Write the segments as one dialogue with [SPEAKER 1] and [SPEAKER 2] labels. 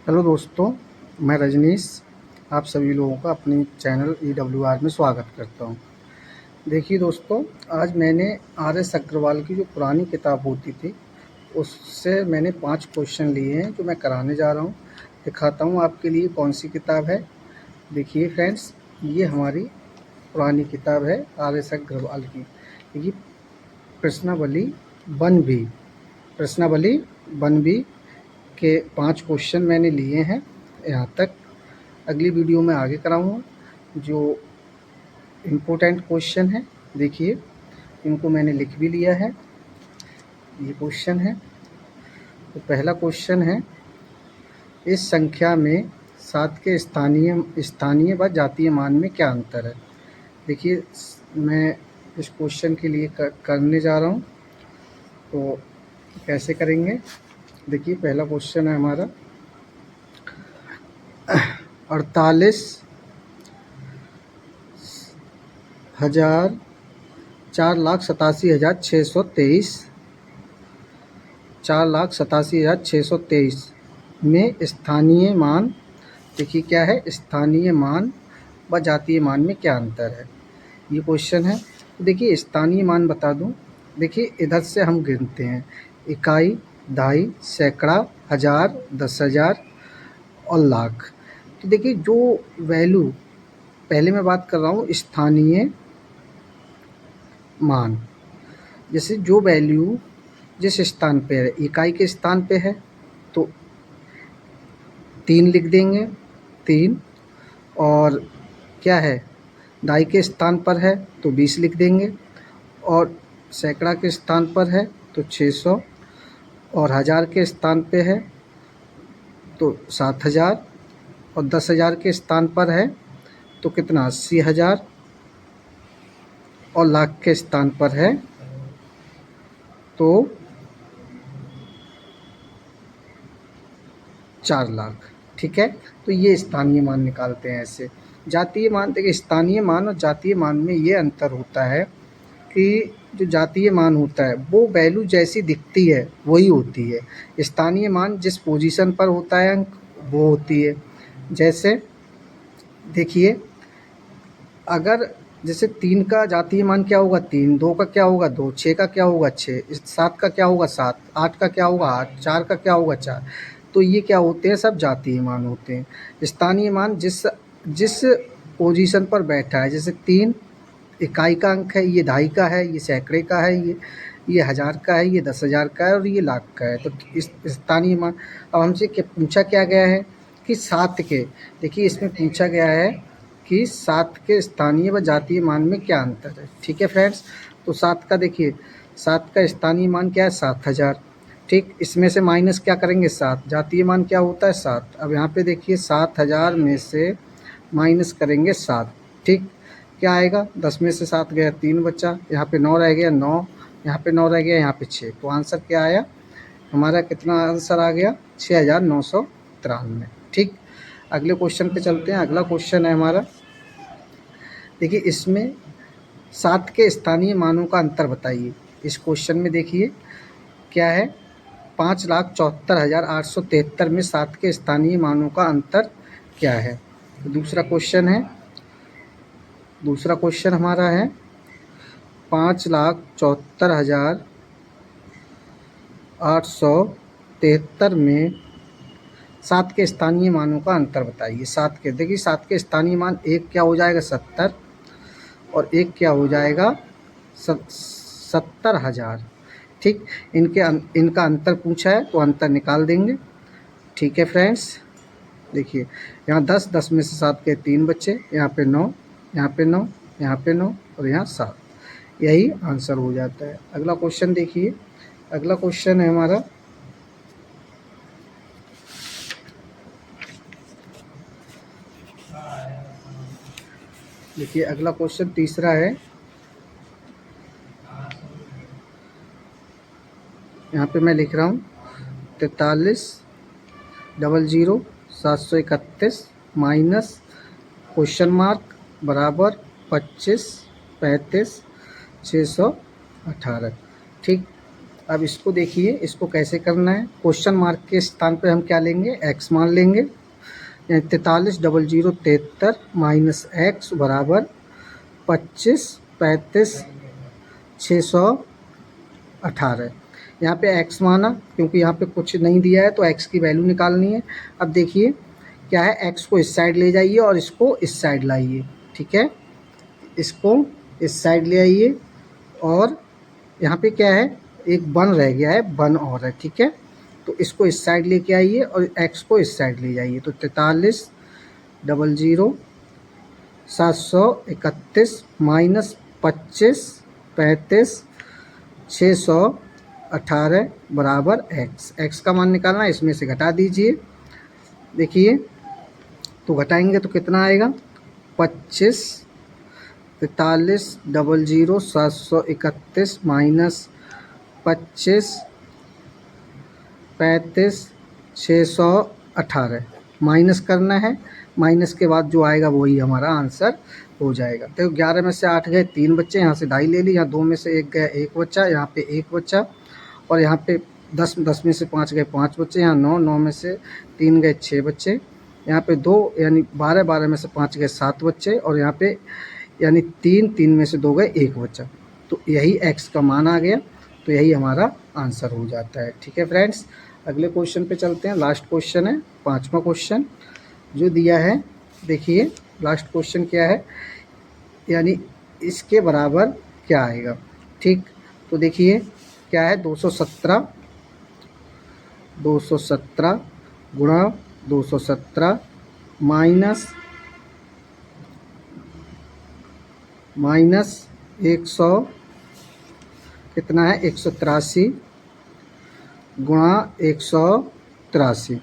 [SPEAKER 1] Hello दोस्तों, मैं रजनीश आप सभी लोगों का अपने चैनल EWR में स्वागत करता हूं। देखिए दोस्तों, आज मैंने RS अग्रवाल की जो पुरानी किताब होती थी उससे मैंने 5 क्वेश्चन लिए हैं जो मैं कराने जा रहा हूं। दिखाता हूं आपके लिए कौन सी किताब है। देखिए फ्रेंड्स, ये हमारी पुरानी किताब है RS अग्रवाल की। देखिए, प्रश्नावली 1B प्रश्नावली 1B के 5 क्वेश्चन मैंने लिए हैं यहाँ तक। अगली वीडियो में आगे कराऊंगा जो इम्पोर्टेंट क्वेश्चन है। देखिए, इनको मैंने लिख भी लिया है। ये क्वेश्चन है, तो पहला क्वेश्चन है, इस संख्या में 7 के स्थानीय व जातीय मान में क्या अंतर है। देखिए, मैं इस क्वेश्चन के लिए करने जा रहा हूँ, तो कैसे करेंगे। देखिए, पहला क्वेश्चन है हमारा 4,87,623 में स्थानीय मान। देखिए क्या है, स्थानीय मान व जातीय मान में क्या अंतर है, ये क्वेश्चन है। देखिए, स्थानीय मान बता दूं। देखिए, इधर से हम गिनते हैं इकाई, दहाई, सैकड़ा, हज़ार, 10,000 और लाख। तो देखिए, जो वैल्यू पहले मैं बात कर रहा हूँ स्थानीय मान, जैसे जो वैल्यू जिस स्थान पे है, इकाई के स्थान पे है तो 3 लिख देंगे 3, और क्या है, दहाई के स्थान पर है तो 20 लिख देंगे, और सैकड़ा के स्थान पर है तो 600, और हज़ार के स्थान पे है तो 7,000, और 10,000 के स्थान पर है तो कितना 80,000, और लाख के स्थान पर है तो 4 लाख। ठीक है, तो ये स्थानीय मान निकालते हैं ऐसे। जातीय मान, देखिए स्थानीय मान और जातीय मान में ये अंतर होता है कि जो जातीय मान होता है वो वैल्यू जैसी दिखती है वही होती है। स्थानीय मान जिस पोजीशन पर होता है अंक वो होती है। जैसे देखिए, अगर जैसे 3 का जातीय मान क्या होगा 3, 2 का क्या होगा 2, 6 का क्या होगा 6, 7 का क्या होगा 7, 8 का क्या होगा 8, 4 का क्या होगा 4। तो ये क्या होते हैं, सब जातीय मान होते हैं। स्थानीय मान जिस जिस पोजीशन पर बैठा है, जैसे 3 इकाई का अंक है, ये दहाई का है, ये सैकड़े का है, ये हज़ार का है, ये 10,000 का है, और ये लाख का है। तो इस स्थानीय मान, अब हमसे पूछा क्या गया है कि 7 के, देखिए इसमें पूछा गया है कि 7 के स्थानीय व जातीय मान में क्या अंतर है। ठीक है फ्रेंड्स, तो 7 का देखिए, 7 का स्थानीय मान क्या है 7,000। ठीक, इसमें से माइनस क्या करेंगे 7, जातीय मान क्या होता है 7। अब यहाँ पे देखिए 7,000 में से माइनस करेंगे 7। ठीक, क्या आएगा, 10 में से 7 गया 3 बचा, यहाँ पे 9 रह गया 9, यहाँ पे 9 रह गया, यहाँ पे 6। तो आंसर क्या आया हमारा, कितना आंसर आ गया 6,993। ठीक, अगले क्वेश्चन पे चलते हैं। अगला क्वेश्चन है हमारा, देखिए इसमें 7 के स्थानीय मानों का अंतर बताइए। इस क्वेश्चन में देखिए क्या है, 5,74,873 में 7 के स्थानीय मानों का अंतर क्या है। तो दूसरा क्वेश्चन हमारा है 5,74,873 में 7 के स्थानीय मानों का अंतर बताइए। 7 के, देखिए 7 के स्थानीय मान, एक क्या हो जाएगा 70, और एक क्या हो जाएगा 70,000। ठीक, इनका अंतर पूछा है तो अंतर निकाल देंगे। ठीक है फ्रेंड्स, देखिए यहाँ 10 में से 7 के 3 बच्चे, यहाँ पे 9, यहाँ पे 9, यहाँ पे 9, और यहाँ 7। यही आंसर हो जाता है। अगला क्वेश्चन देखिए, अगला क्वेश्चन है हमारा, देखिए अगला क्वेश्चन तीसरा है। यहाँ पे मैं लिख रहा हूँ 43,00,731 माइनस क्वेश्चन मार्क बराबर 25,35,618। ठीक, अब इसको देखिए, इसको कैसे करना है। क्वेश्चन मार्क के स्थान पे हम क्या लेंगे, एक्स मान लेंगे। 43,073 माइनस एक्स बराबर 25 35 618। यहाँ पे x माना, क्योंकि यहाँ पे कुछ नहीं दिया है तो x की वैल्यू निकालनी है। अब देखिए क्या है, x को इस साइड ले जाइए और इसको इस साइड लाइए, ठीक है। इसको इस साइड ले आइए और यहाँ पे क्या है, एक 1 रह गया है, 1 और है, ठीक है। तो इसको इस साइड लेके आइए और x को इस साइड ले जाइए। तो 43,00731 माइनस 25 35 618 बराबर x का मान निकालना है, इसमें से घटा दीजिए। देखिए तो घटाएंगे तो कितना आएगा, 25 43,00731 माइनस 25 35 618 माइनस करना है। माइनस के बाद जो आएगा वही हमारा आंसर हो जाएगा। तो 11 में से 8 गए, 3 बच्चे, यहाँ से ढाई ले ली, यहाँ 2 में से 1 गया, 1 बच्चा, यहाँ पे 1 बच्चा, और यहाँ पे 10 में से 5 गए, 5 बच्चे, यहाँ 9 में से 3 गए, 6 बच्चे, यहाँ पे 2 यानी 12 में से 5 गए, 7 बच्चे, और यहाँ पे यानी 3 में से 2 गए, 1 बच्चा। तो यही x का मान आ गया, तो यही हमारा आंसर हो जाता है। ठीक है फ्रेंड्स, अगले क्वेश्चन पे चलते हैं। लास्ट क्वेश्चन है, 5वां क्वेश्चन जो दिया है। देखिए लास्ट क्वेश्चन क्या है, यानी इसके बराबर क्या आएगा। ठीक, तो देखिए क्या है, 217 गुणा 217 माइनस 100 कितना है, 183 गुणा 183।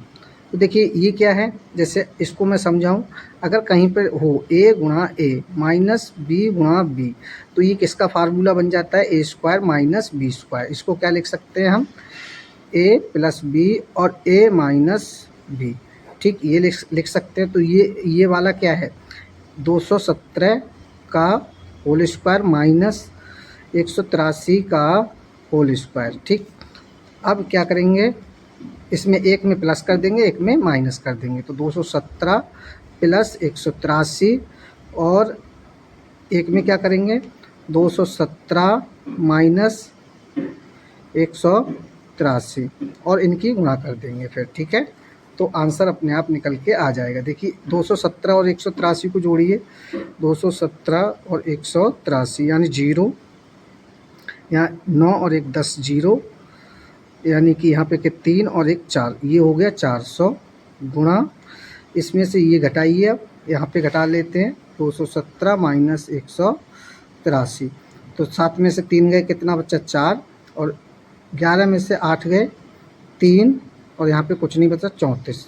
[SPEAKER 1] तो देखिए ये क्या है, जैसे इसको मैं समझाऊं, अगर कहीं पर हो a गुणा a माइनस b गुणा b, तो ये किसका फार्मूला बन जाता है, a square minus b square. इसको क्या लिख सकते हैं हम, a प्लस b और a माइनस b। ठीक, ये लिख सकते हैं। तो ये वाला क्या है, 217 का होल स्क्वायर माइनस 183 का होल स्क्वायर। ठीक, अब क्या करेंगे, इसमें एक में प्लस कर देंगे, एक में माइनस कर देंगे। तो 217 प्लस 183 और एक में क्या करेंगे, 217 माइनस 183 और इनकी गुणा कर देंगे फिर। ठीक है, तो आंसर अपने आप निकल के आ जाएगा। देखिए 217 और 183 को जोड़िए, 217 और 183 यानी 0, यहाँ 9 और 1 10 0, यानी कि यहाँ पे कि 3 और 1 4, ये हो गया 400 गुणा, इसमें से ये घटाइए, अब यहाँ पे घटा लेते हैं, 217 माइनस 183। तो 7 में से 3 गए, कितना बचा, 4, और 11 में से 8 गए, 3, और यहाँ पे कुछ नहीं बचा, 34।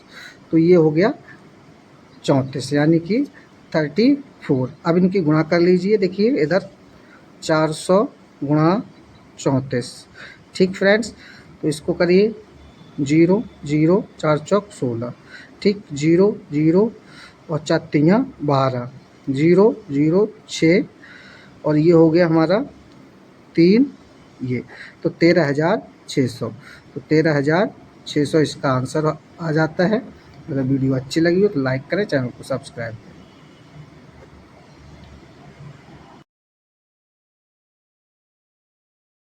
[SPEAKER 1] तो ये हो गया 34 यानी कि 34। अब इनकी गुणा कर लीजिए, देखिए इधर 400 गुणा 34। ठीक फ्रेंड्स, तो इसको करिए, 0 0 4 चौक 16। ठीक, 0 0 और 4 तियाँ 12, 0 0 6, और ये हो गया हमारा 3, ये तो 13,600। तो 13,600 इसका आंसर आ जाता है। अगर वीडियो अच्छी लगी हो तो लाइक करें, चैनल को सब्सक्राइब